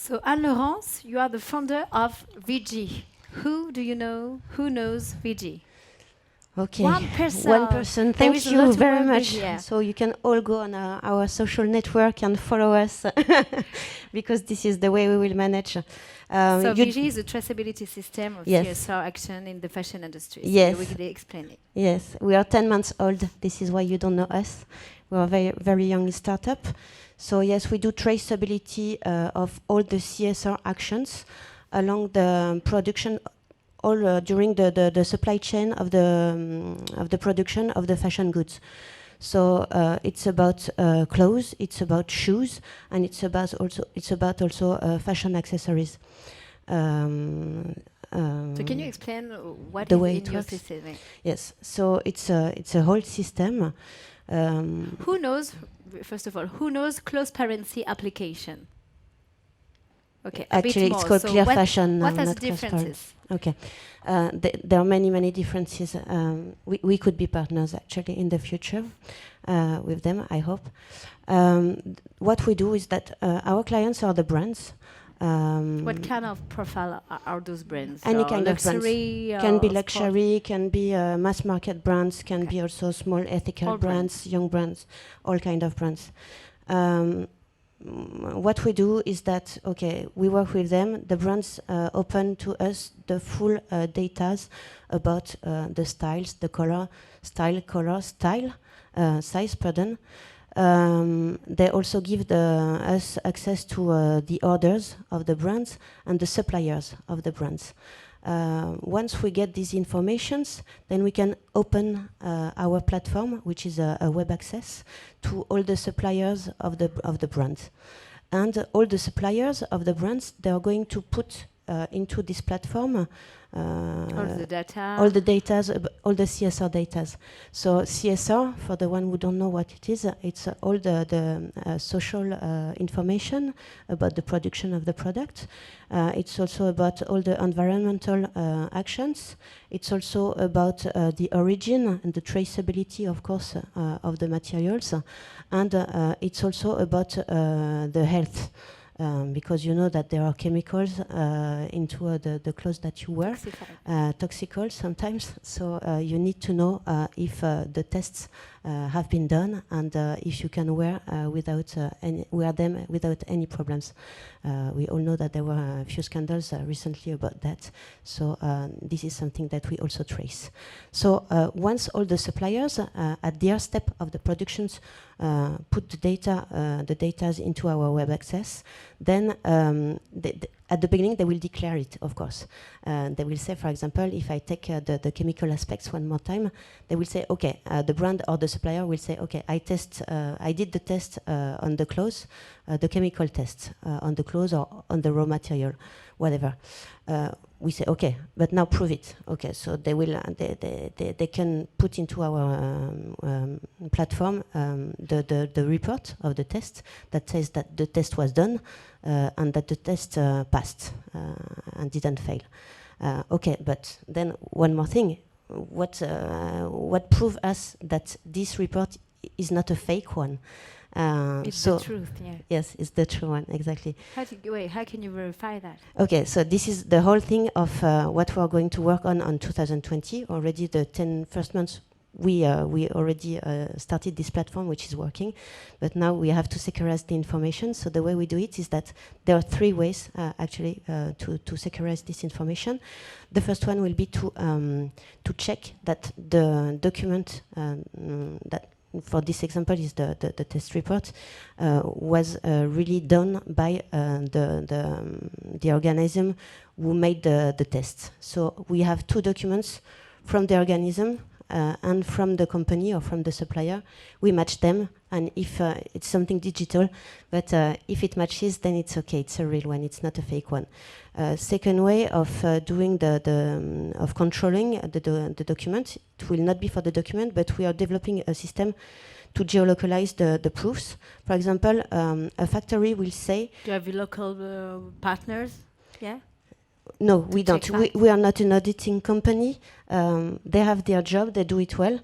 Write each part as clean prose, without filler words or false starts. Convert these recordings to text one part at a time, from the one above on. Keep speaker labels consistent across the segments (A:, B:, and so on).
A: So, Anne-Laurence, you are the founder of VG. Who do you know? Who knows VG?
B: Okay,
A: 1%.
B: Thank you very much. So you can all go on our social network and follow us because this is the way we will manage.
A: So VG is a traceability system of CSR action in the fashion industry.
B: Yes.
A: So you will explain it.
B: Yes, we are 10 months old. This is why you don't know us. We are a very, very young startup. So yes, we do traceability of all the CSR actions along the production, all during the supply chain of the production of the fashion goods. So it's about clothes, it's about shoes, and it's about also fashion accessories.
A: So can you explain what is in your system?
B: Yes. So it's a whole system.
A: Who knows? First of all, who knows Closeparency application? Okay,
B: actually, it's called Clear Fashion now,
A: what are the
B: not
A: differences?
B: Okay, there are many differences. We could be partners actually in the future with them, I hope. What we do is that our clients are the brands.
A: What kind of profile are those brands?
B: Any kind of brands. Can be luxury, can be mass market brands, can be also small ethical brands, young brands, all kind of brands. What we do is that, we work with them. The brands open to us the full data about the styles, the size, pardon. They also give us access to the orders of the brands and the suppliers of the brands. Once we get these informations, then we can open our platform, which is a web access, to all the suppliers of the brands. And all the suppliers of the brands, they are going to put into this platform
A: all the data,
B: all the CSR data. So CSR, for the one who don't know what it is, it's all the social information about the production of the product. It's also about all the environmental actions. It's also about the origin and the traceability, of course, of the materials. And it's also about the health. Because you know that there are chemicals into the clothes that you wear, toxical sometimes. So you need to know if the tests have been done and if you can wear them without any problems. We all know that there were a few scandals recently about that. So this is something that we also trace. So once all the suppliers at their step of the productions put the data into our web access, then at the beginning they will declare it, of course. They will say, for example, if I take the chemical aspects one more time, they will say, the brand or the supplier will say, I did the test on the clothes, the chemical test on the clothes or on the raw material, whatever. We say, but now prove it. So they will, they can put into our platform the report of the test that says that the test was done and that the test passed and didn't fail. But then one more thing. What proves us that this report is not a fake one?
A: It's the truth, yeah.
B: Yes, it's the true one, exactly.
A: How can you verify that?
B: So this is the whole thing of what we are going to work on 2020. Already the 10 first months, we already started this platform, which is working. But now we have to securize the information. So the way we do it is that there are 3 ways, actually, to securize this information. The first one will be to check that the document that for this example is the test report was really done by the organism who made the test. So we have 2 documents from the organism and from the company or from the supplier. We match them, and if it's something digital, but if it matches, then it's it's a real one, it's not a fake one. Second way of doing of controlling the document, it will not be for the document, but we are developing a system to geolocalize the proofs. For example, a factory will say...
A: Do you have local partners? Yeah?
B: No, we don't. We are not an auditing company. They have their job, they do it well.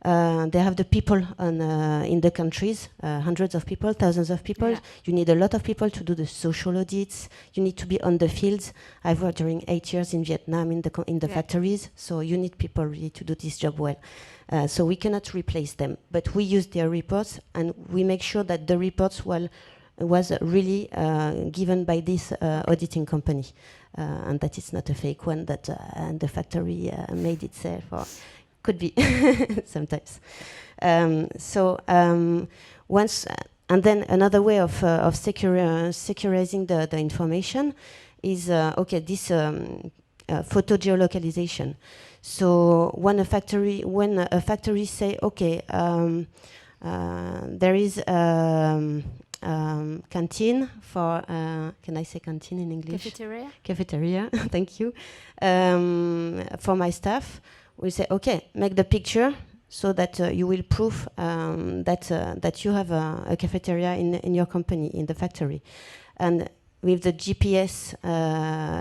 B: They have the people in the countries, hundreds of people, thousands of people.
A: Yeah.
B: You need a lot of people to do the social audits. You need to be on the fields. I've worked during 8 years in Vietnam in the
A: Yeah.
B: factories, so you need people really to do this job well. So we cannot replace them, but we use their reports and we make sure that the reports was really given by this auditing company, and that it's not a fake one that and the factory made itself, or could be sometimes. Once and then another way of securizing the information is this photo geolocalization. So when a factory say, okay, there is canteen for can I say canteen in English? Cafeteria. Thank you. For my staff, we say, okay, make the picture so that you will prove that you have a cafeteria in your company, in the factory. And with the GPS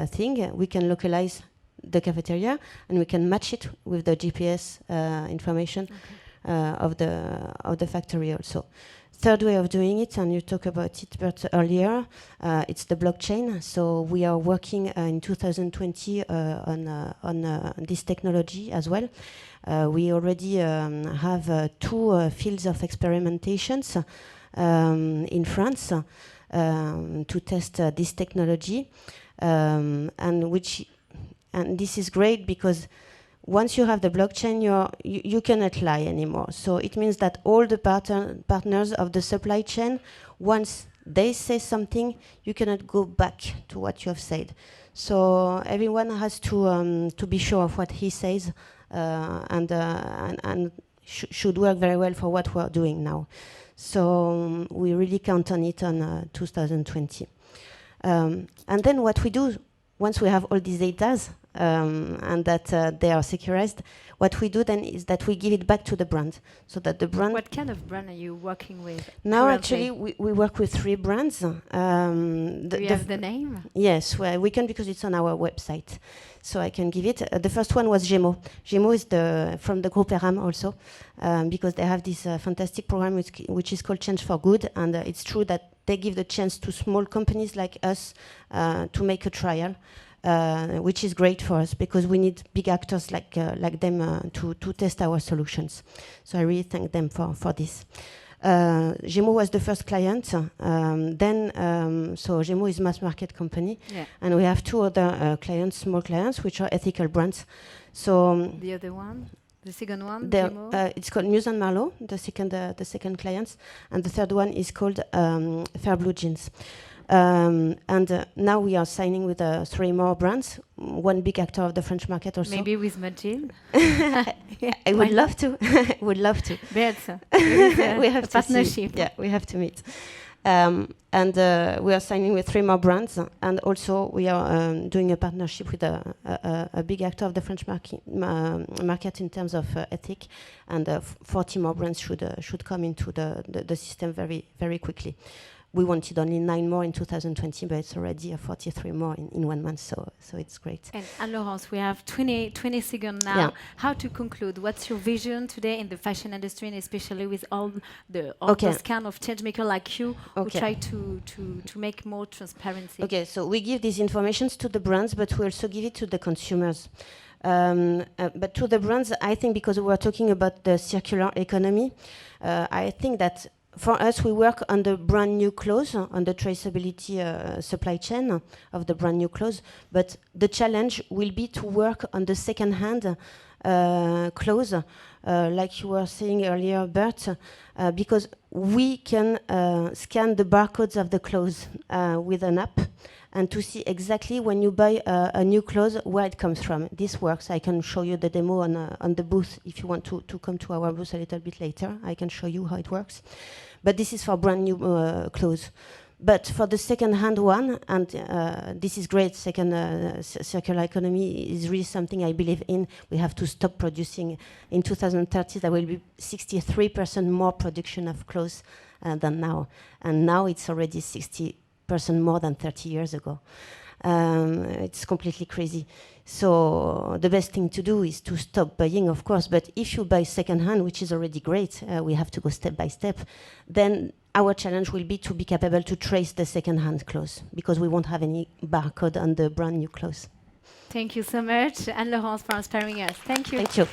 B: thing, we can localize the cafeteria and we can match it with the GPS information of the factory also. Third way of doing it, and you talked about it Bert earlier, it's the blockchain. So we are working in 2020 on this technology as well. We already have 2 fields of experimentations in France to test this technology, and this is great because once you have the blockchain, you cannot lie anymore. So it means that all the partners of the supply chain, once they say something, you cannot go back to what you have said. So everyone has to be sure of what he says, and should work very well for what we're doing now. So we really count on it on 2020. And then what we do, once we have all these data, and that they are securized, what we do then is that we give it back to the brand, so that the brand...
A: What kind of brand are you working with
B: Now,
A: currently?
B: actually, we work with 3 brands.
A: Do you have the name?
B: Yes, well, we can because it's on our website. So I can give it. The first one was Gémeaux. Gémeaux is from the Groupe ERAM also, because they have this fantastic program which is called Change for Good, and it's true that they give the chance to small companies like us to make a trial. Which is great for us because we need big actors like them to test our solutions. So I really thank them for this. Gémeaux was the first client. So Gémeaux is mass market company, and we have 2 other clients, small clients, which are ethical brands. So
A: the other one, the second one,
B: it's called Muse and Marlowe, the second clients, and the third one is called Fair Blue Jeans. Now we are signing with 3 more brands, 1 big actor of the French market also.
A: Maybe with Mathilde?
B: I would love to. Would love to.
A: We have
B: a
A: partnership.
B: Yeah, we have to meet. We are signing with 3 more brands, and also we are doing a partnership with a big actor of the French market in terms of ethic, and 40 more brands should come into the system very, very quickly. We wanted only 9 more in 2020, but it's already 43 more in 1 month, so it's great.
A: And Laurence, we have 20 seconds now. Yeah. How to conclude? What's your vision today in the fashion industry, and especially with all those kind of change makers like you who try to make more transparency? Okay, so we give these informations to the brands, but we also give it to the consumers. But to the brands, I think because we were talking about the circular economy, I think that for us, we work on the brand new clothes, on the traceability supply chain of the brand new clothes. But the challenge will be to work on the second-hand clothes, like you were saying earlier, Bert, because we can scan the barcodes of the clothes with an app, and to see exactly when you buy a new clothes where it comes from. This works. I can show you the demo on the booth if you want to come to our booth a little bit later. I can show you how it works. But this is for brand new clothes. But for the second-hand one, and this is great, circular economy is really something I believe in. We have to stop producing. In 2030, there will be 63% more production of clothes than now. And now it's already 60% more than 30 years ago. It's completely crazy.
B: So the best thing to do is to stop buying, of course. But if you buy secondhand, which is already great, we have to go step by step. Then our challenge will be to be capable to trace the secondhand clothes, because we won't have any barcode on the brand new clothes.
A: Thank you so much, Anne-Laurence, for inspiring us. Thank you.
B: Thank you.